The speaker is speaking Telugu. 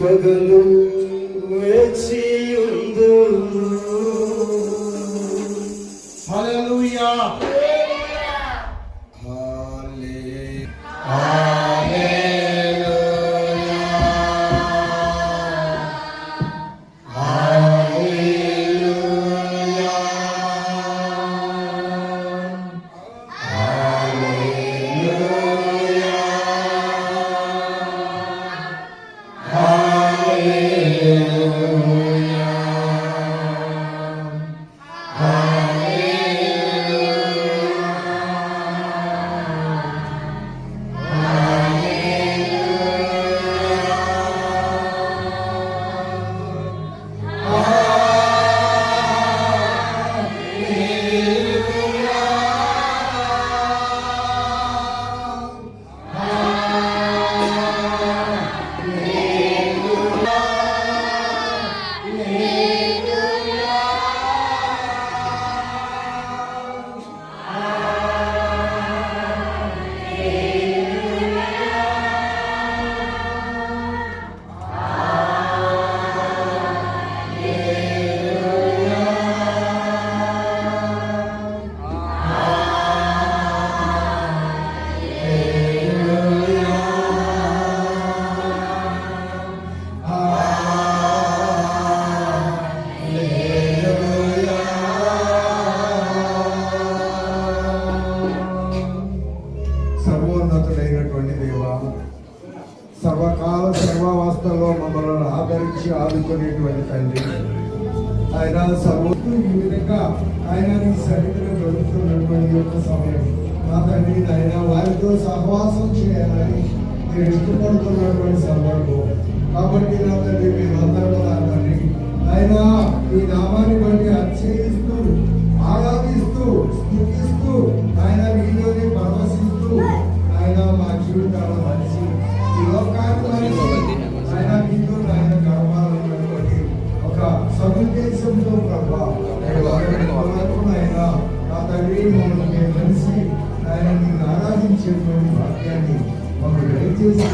పగలు వేచి ఉందు. హల్లెలూయా. సర్వోన్నతుడైనటువంటి దేవ, సర్వకాల సర్వావస్థలో మమ్మల్ని ఆదరించి ఆదుకునేటువంటి తండ్రి, ఆయన సర్వోత్తు ఈ విధంగా ఆయన నీ సన్నిధిలో గడుపుతున్నటువంటి యొక్క సమయం నా తండ్రి, ఆయన వారితో సహవాసం చేయాలని మీరు ఇష్టపడుతున్నటువంటి సందర్భం కాబట్టి నా తండ్రి, మీరందరూ నా తండ్రి ఆయన ఈ నామాన్ని బట్టి అర్చయిస్తూ ఆరాధిస్తూ స్తుతిస్తూ ఆయన మీలోనే పరవశిస్తూ ఆయన మా జీవితాలు మనిషి ఈ లోకాన్ని మనిషి ఆయన మీతో ఆయన గర్వాలన్నటువంటి ఒక సదుద్దేశంతో ఆయన నా తండ్రి మమ్మల్ని కలిసి ఆయన నిన్ను ఆరాధించేటువంటి వాక్యాన్ని మమ్మల్ని దయచేసి